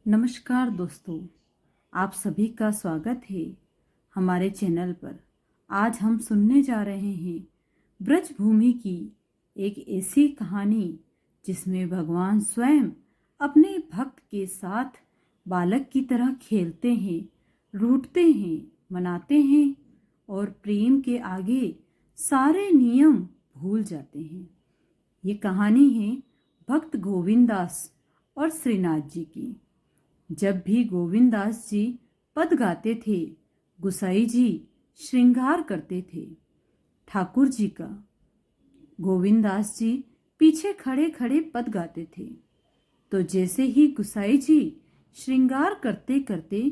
नमस्कार दोस्तों, आप सभी का स्वागत है हमारे चैनल पर। आज हम सुनने जा रहे हैं ब्रजभूमि की एक ऐसी कहानी जिसमें भगवान स्वयं अपने भक्त के साथ बालक की तरह खेलते हैं, रूठते हैं, मनाते हैं और प्रेम के आगे सारे नियम भूल जाते हैं। ये कहानी है भक्त गोविंदास और श्रीनाथ जी की। जब भी गोविंदास जी पद गाते थे, गुसाई जी श्रृंगार करते थे ठाकुर जी का। गोविंदास जी पीछे खड़े खड़े पद गाते थे, तो जैसे ही गुसाई जी श्रृंगार करते करते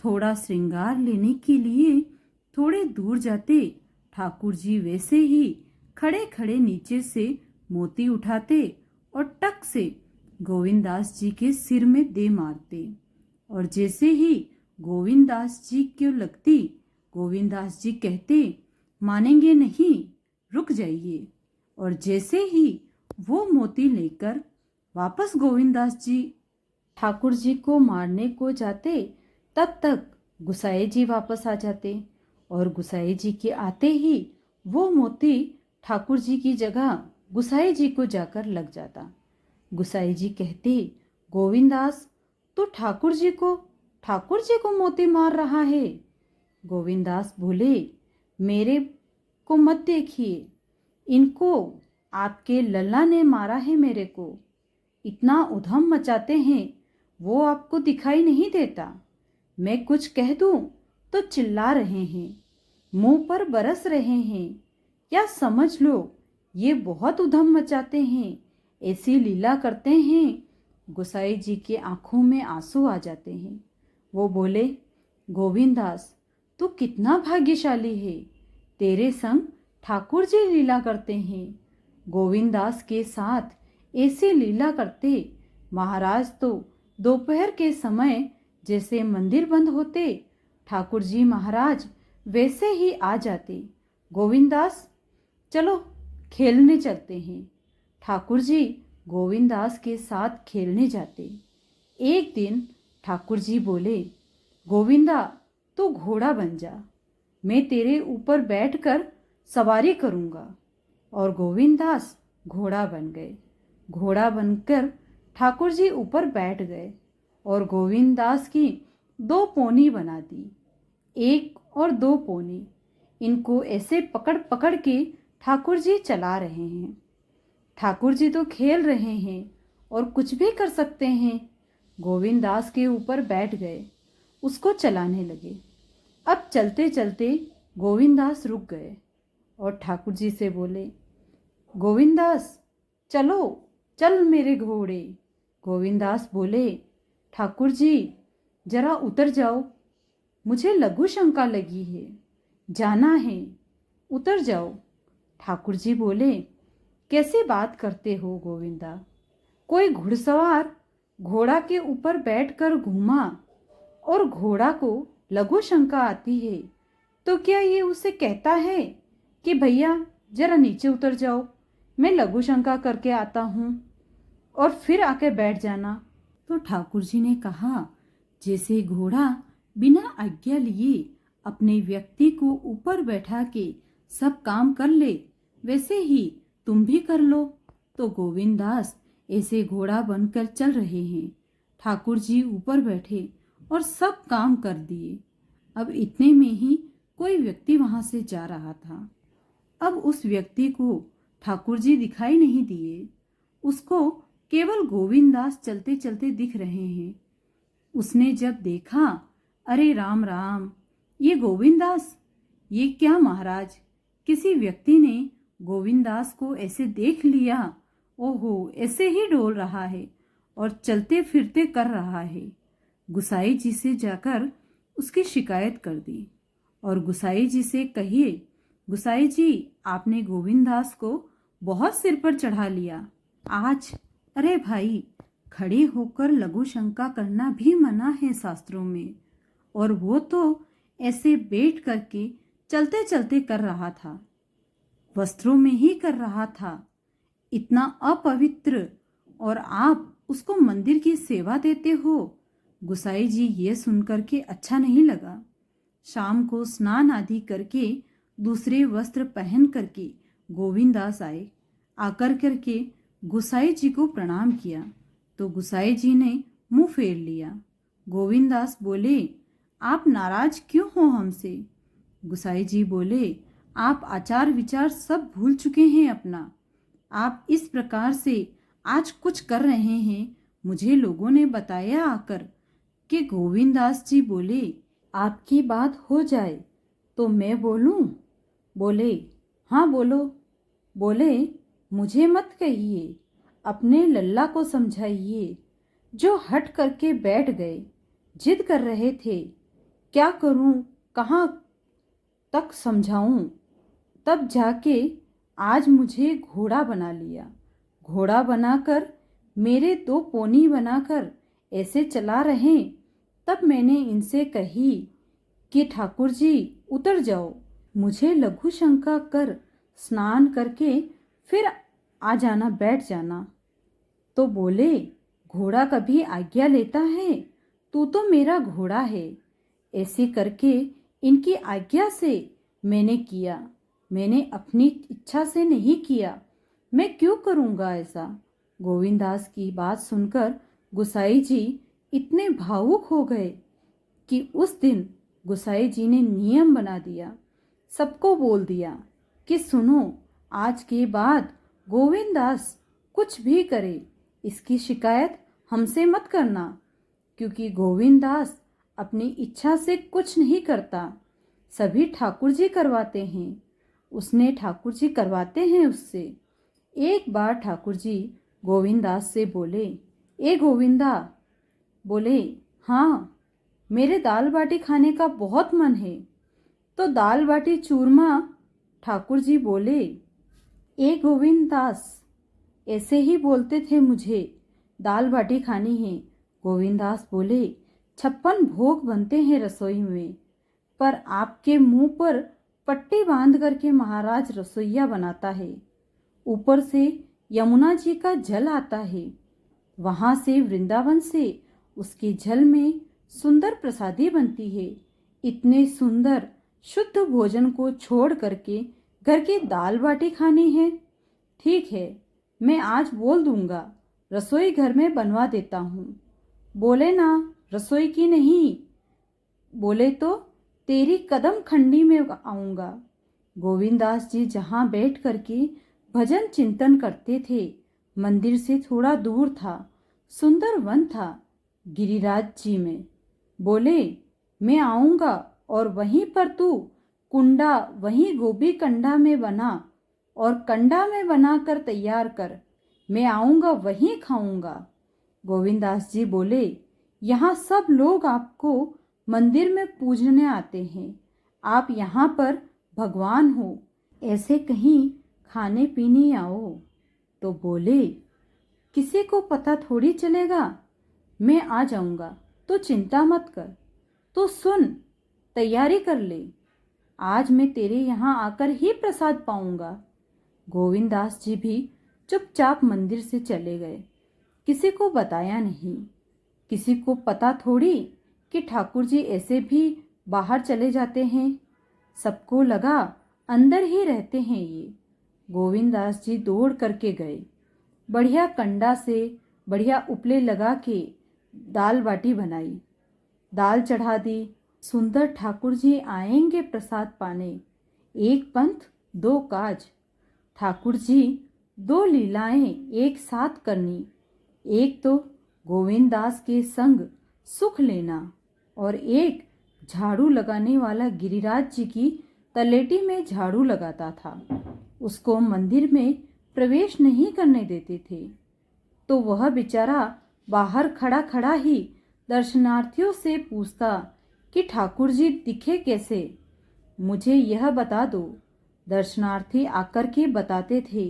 थोड़ा श्रृंगार लेने के लिए थोड़े दूर जाते, ठाकुर जी वैसे ही खड़े खड़े नीचे से मोती उठाते और टक से गोविंदास जी के सिर में दे मारते। और जैसे ही गोविंदास जी को लगती, गोविंदास जी कहते, मानेंगे नहीं, रुक जाइए। और जैसे ही वो मोती लेकर वापस गोविंदास जी ठाकुर जी को मारने को जाते, तब तक गुसाई जी वापस आ जाते और गुसाई जी के आते ही वो मोती ठाकुर जी की जगह गुसाई जी को जाकर लग जाता। गुसाई जी कहते, गोविंदास तो ठाकुर जी को मोती मार रहा है। गोविंदास बोले, मेरे को मत देखिए, इनको आपके लल्ला ने मारा है। मेरे को इतना उधम मचाते हैं, वो आपको दिखाई नहीं देता। मैं कुछ कह दूं तो चिल्ला रहे हैं, मुंह पर बरस रहे हैं। या समझ लो ये बहुत उधम मचाते हैं, ऐसी लीला करते हैं। गुसाई जी के आंखों में आंसू आ जाते हैं। वो बोले, गोविंदास तू कितना भाग्यशाली है, तेरे संग ठाकुर जी लीला करते हैं। गोविंदास के साथ ऐसी लीला करते महाराज तो दोपहर के समय जैसे मंदिर बंद होते, ठाकुर जी महाराज वैसे ही आ जाते। गोविंदास चलो खेलने चलते हैं। ठाकुर जी गोविंदास के साथ खेलने जाते। एक दिन ठाकुर जी बोले, गोविंदा तू घोड़ा बन जा, मैं तेरे ऊपर बैठकर सवारी करूँगा। और गोविंदास घोड़ा बन गए। घोड़ा बनकर ठाकुर जी ऊपर बैठ गए और गोविंदास की दो पोनी बना दी, एक और दो पोनी। इनको ऐसे पकड़ पकड़ के ठाकुर जी चला रहे हैं। ठाकुर जी तो खेल रहे हैं और कुछ भी कर सकते हैं। गोविंदास के ऊपर बैठ गए, उसको चलाने लगे। अब चलते चलते गोविंदास रुक गए और ठाकुर जी से बोले, गोविंदास चलो, चल मेरे घोड़े। गोविंदास बोले, ठाकुर जी जरा उतर जाओ, मुझे लघु शंका लगी है, जाना है, उतर जाओ। ठाकुर जी बोले, कैसी बात करते हो गोविंदा, कोई घुड़सवार घोड़ा के ऊपर बैठकर घूमा और घोड़ा को लघु शंका आती है, तो क्या ये उसे कहता है कि भैया जरा नीचे उतर जाओ, मैं लघु शंका करके आता हूँ और फिर आके बैठ जाना। तो ठाकुर जी ने कहा, जैसे घोड़ा बिना आज्ञा लिए अपने व्यक्ति को ऊपर बैठा के सब काम कर ले, वैसे ही तुम भी कर लो। तो गोविंदास ऐसे घोड़ा बनकर चल रहे हैं। ठाकुर जी ऊपर बैठे और सब काम कर दिए। अब इतने में ही कोई व्यक्ति वहां से जा रहा था। अब उस व्यक्ति को ठाकुर जी दिखाई नहीं दिए, उसको केवल गोविंदास चलते चलते दिख रहे हैं। उसने जब देखा, अरे राम राम, ये गोविंदास, ये क्या महाराज, किसी व्यक्ति ने गोविंदास को ऐसे देख लिया, ओहो ऐसे ही डोल रहा है और चलते फिरते कर रहा है। गुसाई जी से जाकर उसकी शिकायत कर दी और गुसाई जी से कहिए, गुसाई जी आपने गोविंदास को बहुत सिर पर चढ़ा लिया आज। अरे भाई, खड़े होकर लघु शंका करना भी मना है शास्त्रों में, और वो तो ऐसे बैठ करके चलते चलते कर रहा था, वस्त्रों में ही कर रहा था, इतना अपवित्र, और आप उसको मंदिर की सेवा देते हो। गुसाई जी ये सुनकर के अच्छा नहीं लगा। शाम को स्नान आदि करके दूसरे वस्त्र पहन करके गोविंदास आए। आकर करके गुसाई जी को प्रणाम किया तो गुसाई जी ने मुंह फेर लिया। गोविंदास बोले, आप नाराज क्यों हो हमसे? गुसाई जी बोले, आप आचार विचार सब भूल चुके हैं अपना। आप इस प्रकार से आज कुछ कर रहे हैं। मुझे लोगों ने बताया आकर कि गोविंदास जी बोले, आपकी बात हो जाए तो मैं बोलूं? बोले, हाँ बोलो। बोले, मुझे मत कहिए, अपने लल्ला को समझाइए जो हट करके बैठ गए। जिद कर रहे थे, क्या करूं, कहाँ तक समझाऊं? तब जाके आज मुझे घोड़ा बना लिया। घोड़ा बनाकर मेरे 2 पोनी बनाकर ऐसे चला रहे। तब मैंने इनसे कही कि ठाकुर जी उतर जाओ, मुझे लघु शंका कर स्नान करके फिर आ जाना, बैठ जाना। तो बोले, घोड़ा कभी आज्ञा लेता है? तू तो मेरा घोड़ा है। ऐसे करके इनकी आज्ञा से मैंने किया। मैंने अपनी इच्छा से नहीं किया। मैं क्यों करूँगा ऐसा? गोविंदास की बात सुनकर गुसाई जी इतने भावुक हो गए कि उस दिन गुसाई जी ने नियम बना दिया। सबको बोल दिया कि सुनो, आज के बाद गोविंदास कुछ भी करे, इसकी शिकायत हमसे मत करना, क्योंकि गोविंदास अपनी इच्छा से कुछ नहीं करता। सभी ठाकुर जी करवाते हैं। उसने ठाकुर जी करवाते हैं उससे। एक बार ठाकुर जी गोविंदास से बोले, ए गोविंदा। बोले, हाँ, मेरे दाल बाटी खाने का बहुत मन है। तो दाल बाटी चूरमा। ठाकुर जी बोले, ए गोविंदास, ऐसे ही बोलते थे मुझे, दाल बाटी खानी है। गोविंदास बोले, 56 भोग बनते हैं रसोई में, पर आपके मुंह पर पट्टी बांध करके महाराज रसोइया बनाता है। ऊपर से यमुना जी का जल आता है, वहां से वृंदावन से उसके जल में सुंदर प्रसादी बनती है। इतने सुंदर शुद्ध भोजन को छोड़ करके घर की दाल बाटी खानी है? ठीक है, मैं आज बोल दूंगा, रसोई घर में बनवा देता हूँ। बोले ना, रसोई की नहीं। बोले तो तेरी कदम खंडी में आऊंगा। गोविंदास जी जहाँ बैठ करके भजन चिंतन करते थे, मंदिर से थोड़ा दूर था, सुंदर वन था गिरिराज जी में। बोले, मैं आऊंगा और वहीं पर तू कुंडा वहीं गोभी कंडा में बना और कंडा में बनाकर तैयार कर, मैं आऊंगा वहीं खाऊंगा। गोविंदास जी बोले, यहाँ सब लोग आपको मंदिर में पूजने आते हैं, आप यहाँ पर भगवान हो, ऐसे कहीं खाने पीने आओ। तो बोले, किसी को पता थोड़ी चलेगा, मैं आ जाऊंगा, तो चिंता मत कर। तो सुन, तैयारी कर ले, आज मैं तेरे यहाँ आकर ही प्रसाद पाऊंगा। गोविंदास जी भी चुपचाप मंदिर से चले गए। किसी को बताया नहीं। किसी को पता थोड़ी कि ठाकुर जी ऐसे भी बाहर चले जाते हैं। सबको लगा अंदर ही रहते हैं ये। गोविंदास जी दौड़ करके गए, बढ़िया कंडा से बढ़िया उपले लगा के दाल बाटी बनाई, दाल चढ़ा दी। सुंदर ठाकुर जी आएंगे प्रसाद पाने। एक पंथ दो काज। ठाकुर जी 2 लीलाएं एक साथ करनी। एक तो गोविंदास के संग सुख लेना और एक झाड़ू लगाने वाला गिरिराज जी की तलेटी में झाड़ू लगाता था। उसको मंदिर में प्रवेश नहीं करने देते थे, तो वह बेचारा बाहर खड़ा खड़ा ही दर्शनार्थियों से पूछता कि ठाकुर जी दिखे कैसे, मुझे यह बता दो। दर्शनार्थी आकर के बताते थे,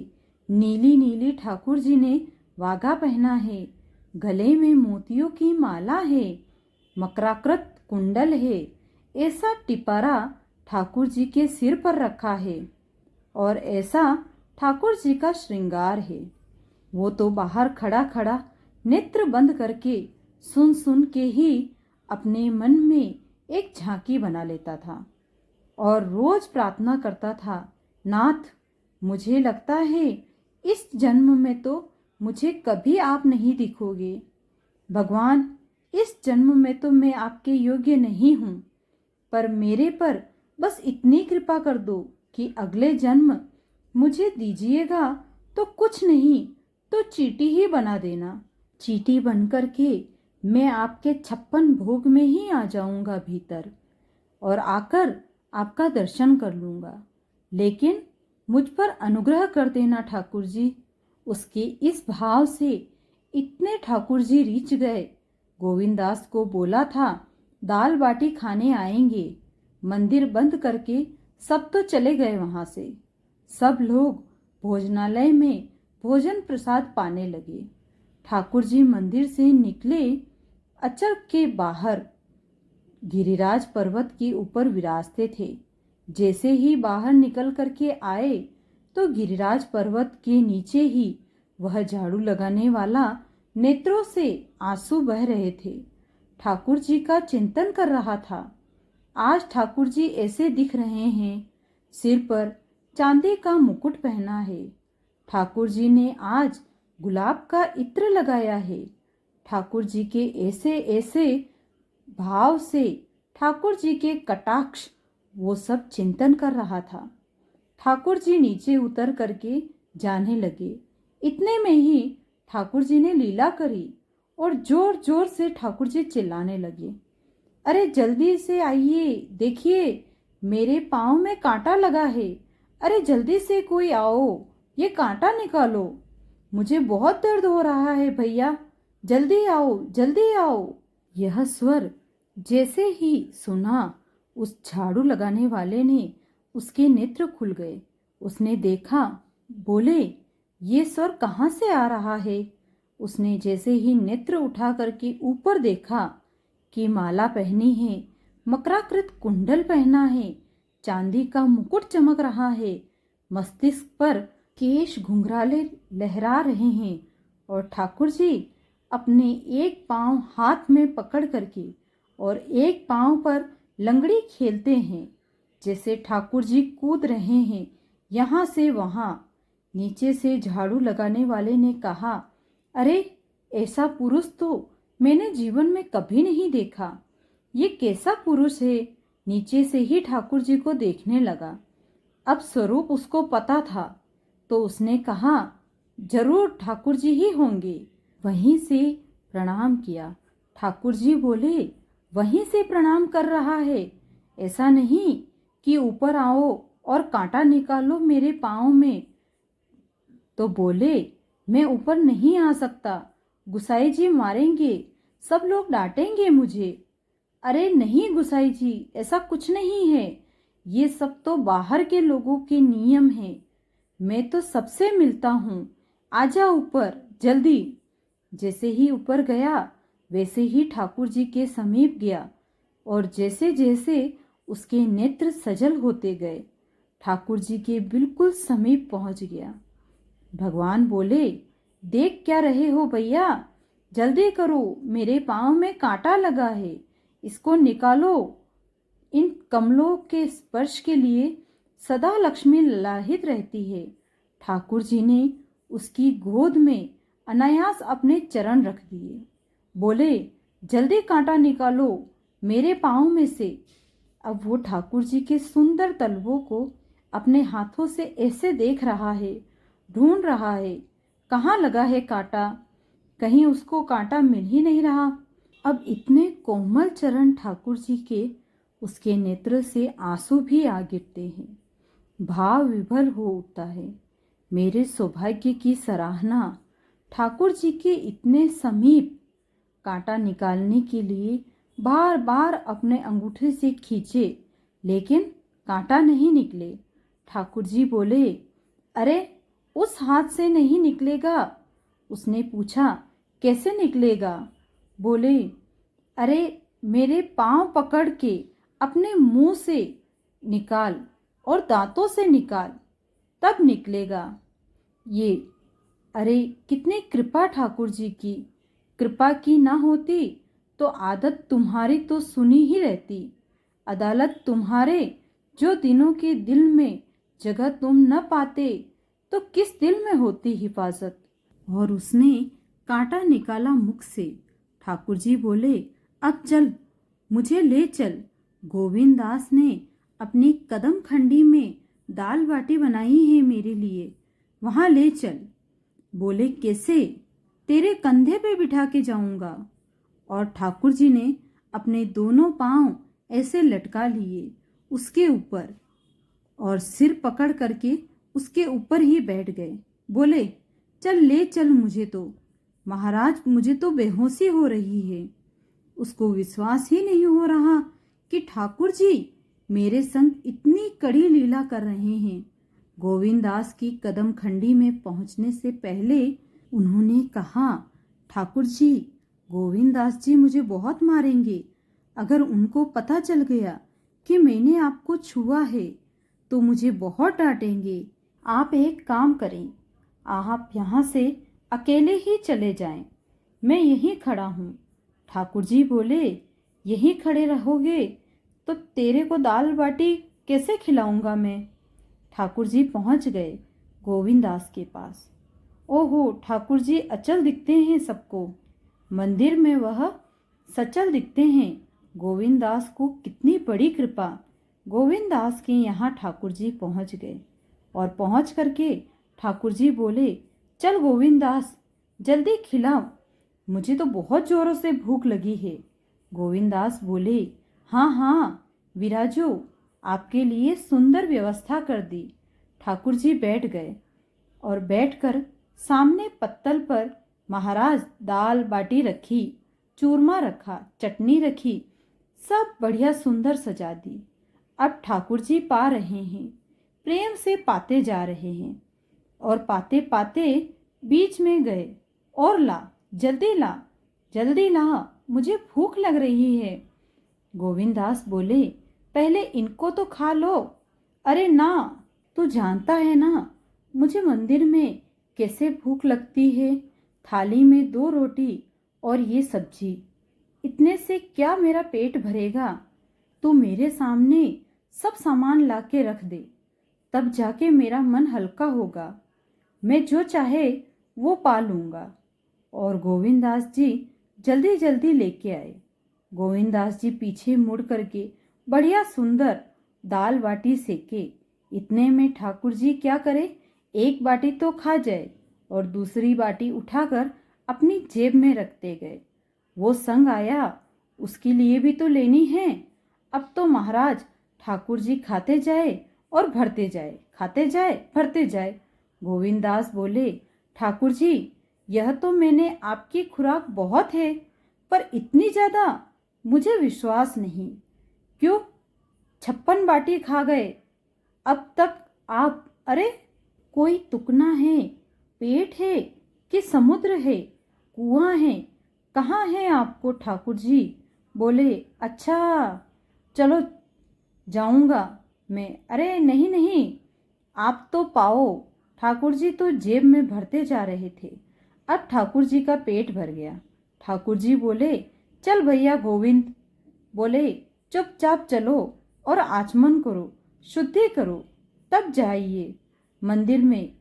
नीली नीली ठाकुर जी ने वागा पहना है, गले में मोतियों की माला है, मकराकृत कुंडल है, ऐसा टिपारा ठाकुर जी के सिर पर रखा है और ऐसा ठाकुर जी का श्रृंगार है। वो तो बाहर खड़ा खड़ा नेत्र बंद करके सुन सुन के ही अपने मन में एक झांकी बना लेता था और रोज प्रार्थना करता था, नाथ, मुझे लगता है इस जन्म में तो मुझे कभी आप नहीं दिखोगे। भगवान, इस जन्म में तो मैं आपके योग्य नहीं हूँ, पर मेरे पर बस इतनी कृपा कर दो कि अगले जन्म मुझे दीजिएगा तो कुछ नहीं तो चींटी ही बना देना। चींटी बन कर के मैं आपके 56 भोग में ही आ जाऊंगा भीतर और आकर आपका दर्शन कर लूंगा। लेकिन मुझ पर अनुग्रह कर देना ठाकुर जी। उसके इस भाव से इतने ठाकुर जी रीझ गए। गोविंदास को बोला था दाल बाटी खाने आएंगे। मंदिर बंद करके सब तो चले गए वहां से। सब लोग भोजनालय में भोजन प्रसाद पाने लगे। ठाकुर जी मंदिर से निकले। अचक के बाहर गिरिराज पर्वत के ऊपर विराजते थे। जैसे ही बाहर निकल करके आए तो गिरिराज पर्वत के नीचे ही वह झाड़ू लगाने वाला नेत्रों से आंसू बह रहे थे। ठाकुर जी का चिंतन कर रहा था। आज ठाकुर जी ऐसे दिख रहे हैं। सिर पर चांदी का मुकुट पहना है। ठाकुर जी ने आज गुलाब का इत्र लगाया है। ठाकुर जी के ऐसे ऐसे भाव से ठाकुर जी के कटाक्ष वो सब चिंतन कर रहा था। ठाकुर जी नीचे उतर करके जाने लगे। इतने में ही ठाकुर जी ने लीला करी और जोर जोर से ठाकुर जी चिल्लाने लगे, अरे जल्दी से आइए, देखिए मेरे पाँव में कांटा लगा है। अरे जल्दी से कोई आओ, ये कांटा निकालो। मुझे बहुत दर्द हो रहा है भैया, जल्दी आओ, जल्दी आओ। यह स्वर जैसे ही सुना, उस झाड़ू लगाने वाले ने उसके नेत्र खुल गए। उसने देखा, बोले, ये स्वर कहाँ से आ रहा है? उसने जैसे ही नेत्र उठा करके ऊपर देखा कि माला पहनी है, मकराकृत कुंडल पहना है, चांदी का मुकुट चमक रहा है, मस्तिष्क पर केश घुंघराले लहरा रहे हैं और ठाकुर जी अपने एक पांव हाथ में पकड़ करके और एक पांव पर लंगड़ी खेलते हैं। जैसे ठाकुर जी कूद रहे हैं यहाँ से वहाँ। नीचे से झाड़ू लगाने वाले ने कहा, अरे ऐसा पुरुष तो मैंने जीवन में कभी नहीं देखा। ये कैसा पुरुष है? नीचे से ही ठाकुर जी को देखने लगा। अब स्वरूप उसको पता था तो उसने कहा, जरूर ठाकुर जी ही होंगे। वहीं से प्रणाम किया। ठाकुर जी बोले, वहीं से प्रणाम कर रहा है, ऐसा नहीं कि ऊपर आओ और कांटा निकालो मेरे पाँव में। तो बोले, मैं ऊपर नहीं आ सकता, गुसाई जी मारेंगे, सब लोग डांटेंगे मुझे। अरे नहीं गुसाई जी, ऐसा कुछ नहीं है, ये सब तो बाहर के लोगों के नियम हैं। मैं तो सबसे मिलता हूँ, आजा ऊपर जल्दी। जैसे ही ऊपर गया वैसे ही ठाकुर जी के समीप गया और जैसे जैसे उसके नेत्र सजल होते गए, ठाकुर जी के बिल्कुल समीप पहुंच गया। भगवान बोले, देख क्या रहे हो भैया, जल्दी करो, मेरे पाँव में कांटा लगा है, इसको निकालो। इन कमलों के स्पर्श के लिए सदा लक्ष्मी ललाहित रहती है। ठाकुर जी ने उसकी गोद में अनायास अपने चरण रख दिए। बोले, जल्दी कांटा निकालो मेरे पाँव में से। अब वो ठाकुर जी के सुंदर तलवों को अपने हाथों से ऐसे देख रहा है, ढूंढ रहा है कहाँ लगा है कांटा। कहीं उसको कांटा मिल ही नहीं रहा। अब इतने कोमल चरण ठाकुर जी के, उसके नेत्र से आंसू भी आ गिरते हैं, भाव विभोर हो उठता है। मेरे सौभाग्य की सराहना। ठाकुर जी के इतने समीप कांटा निकालने के लिए बार बार अपने अंगूठे से खींचे, लेकिन कांटा नहीं निकले। ठाकुर जी बोले, अरे उस हाथ से नहीं निकलेगा। उसने पूछा, कैसे निकलेगा? बोले, अरे मेरे पाँव पकड़ के अपने मुंह से निकाल और दांतों से निकाल, तब निकलेगा ये। अरे कितनी कृपा ठाकुर जी की, कृपा की ना होती तो आदत तुम्हारी तो सुनी ही रहती। अदालत तुम्हारे जो दिनों के दिल में जगह तुम न पाते, तो किस दिल में होती हिफाजत। और उसने कांटा निकाला मुख से। ठाकुर जी बोले, अब चल, मुझे ले चल। गोविंद दास ने अपनी कदम खंडी में दाल बाटी बनाई है मेरे लिए, वहां ले चल। बोले, कैसे? तेरे कंधे पे बिठा के जाऊंगा। और ठाकुर जी ने अपने दोनों पांव ऐसे लटका लिए उसके ऊपर और सिर पकड़ करके उसके ऊपर ही बैठ गए। बोले, चल ले चल मुझे तो। महाराज, मुझे तो बेहोशी हो रही है। उसको विश्वास ही नहीं हो रहा कि ठाकुर जी मेरे संग इतनी कड़ी लीला कर रहे हैं। गोविंद दास की कदम खंडी में पहुंचने से पहले उन्होंने कहा, ठाकुर जी, गोविंद दास जी मुझे बहुत मारेंगे। अगर उनको पता चल गया कि मैंने आपको छुआ है तो मुझे बहुत डांटेंगे। आप एक काम करें, आप यहाँ से अकेले ही चले जाएं, मैं यहीं खड़ा हूँ। ठाकुर जी बोले, यहीं खड़े रहोगे तो तेरे को दाल बाटी कैसे खिलाऊंगा मैं। ठाकुर जी पहुंच गए गोविंद दास के पास। ओहो, ठाकुर जी अचल दिखते हैं सबको। मंदिर में वह सचल दिखते हैं। गोविंद दास को कितनी बड़ी कृपा। गोविंद दास के यहाँ ठाकुर जी पहुंच गए और पहुंच करके ठाकुर जी बोले, चल गोविंद दास, जल्दी खिलाओ, मुझे तो बहुत जोरों से भूख लगी है। गोविंद दास बोले, हाँ हाँ विराजो, आपके लिए सुंदर व्यवस्था कर दी। ठाकुर जी बैठ गए और बैठकर सामने पत्तल पर महाराज दाल बाटी रखी, चूरमा रखा, चटनी रखी, सब बढ़िया सुंदर सजा दी। अब ठाकुर जी पा रहे हैं, प्रेम से पाते जा रहे हैं और पाते पाते बीच में गए, और ला, जल्दी ला, जल्दी ला, मुझे भूख लग रही है। गोविंद दास बोले, पहले इनको तो खा लो। अरे ना, तू जानता है ना मुझे मंदिर में कैसे भूख लगती है। थाली में 2 रोटी और ये सब्जी, इतने से क्या मेरा पेट भरेगा। तू मेरे सामने सब सामान ला के रख दे, तब जाके मेरा मन हल्का होगा। मैं जो चाहे वो पा लूँगा। और गोविंद दास जी जल्दी जल्दी लेके आए। गोविंद दास जी पीछे मुड़ करके बढ़िया सुंदर दाल बाटी सेके। इतने में ठाकुर जी क्या करे, एक बाटी तो खा जाए और दूसरी बाटी उठाकर अपनी जेब में रखते गए। वो संग आया, उसके लिए भी तो लेनी है। अब तो महाराज ठाकुर जी खाते जाए और भरते जाए, खाते जाए भरते जाए। गोविंद दास बोले, ठाकुर जी, यह तो मैंने आपकी खुराक बहुत है, पर इतनी ज्यादा मुझे विश्वास नहीं। क्यों, 56 बाटी खा गए अब तक आप। अरे, कोई तुकना है, पेट है कि समुद्र है, कुआं है, कहाँ है आपको ठाकुर जी। बोले, अच्छा चलो जाऊंगा मैं। अरे नहीं नहीं, आप तो पाओ। ठाकुर जी तो जेब में भरते जा रहे थे। अब ठाकुर जी का पेट भर गया। ठाकुर जी बोले, चल भैया गोविंद। बोले, चुपचाप चलो और आचमन करो, शुद्धि करो, तब जाइए मंदिर में।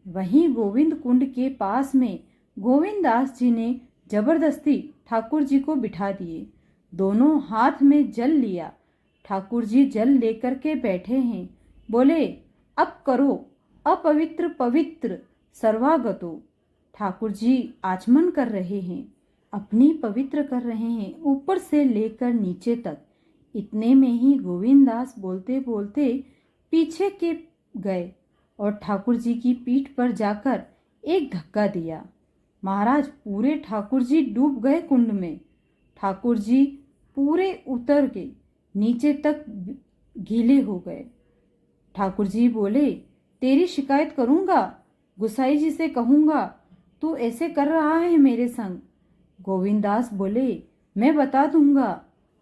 वहीं गोविंद कुंड के पास में गोविंद दास जी ने जबरदस्ती ठाकुर जी को बिठा दिए। दोनों हाथ में जल लिया। ठाकुर जी जल लेकर के बैठे हैं। बोले, अब करो अपवित्र पवित्र सर्वागतो। ठाकुर जी आचमन कर रहे हैं, अपनी पवित्र कर रहे हैं ऊपर से लेकर नीचे तक। इतने में ही गोविंद दास बोलते बोलते पीछे के गए और ठाकुर जी की पीठ पर जाकर एक धक्का दिया। महाराज पूरे ठाकुर जी डूब गए कुंड में। ठाकुर जी पूरे उतर के नीचे तक गीले हो गए। ठाकुर जी बोले, तेरी शिकायत करूंगा, गुसाई जी से कहूंगा तू ऐसे कर रहा है मेरे संग। गोविंद दास बोले, मैं बता दूंगा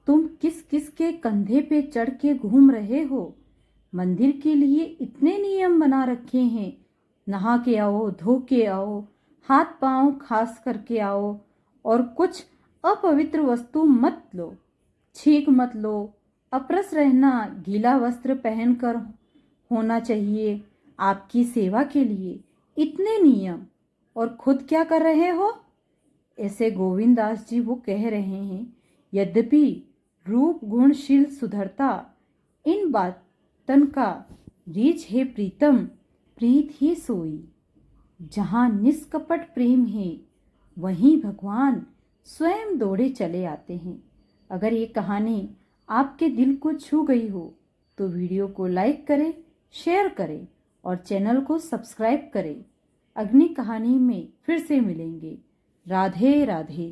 तुम किस किस के कंधे पे चढ़ के घूम रहे हो। मंदिर के लिए इतने नियम बना रखे हैं, नहा के आओ, धो के आओ, हाथ पांव खास करके आओ और कुछ अपवित्र वस्तु मत लो, छींक मत लो, अपरस रहना, गीला वस्त्र पहनकर होना चाहिए आपकी सेवा के लिए इतने नियम, और खुद क्या कर रहे हो? ऐसे गोविंद दास जी वो कह रहे हैं, यद्यपि रूप गुणशील सुधरता, इन बातन का रीछ है प्रीतम, प्रीत ही सोई। जहाँ निष्कपट प्रेम है वहीं भगवान स्वयं दौड़े चले आते हैं। अगर ये कहानी आपके दिल को छू गई हो तो वीडियो को लाइक करें, शेयर करें और चैनल को सब्सक्राइब करें। अगली कहानी में फिर से मिलेंगे। राधे राधे।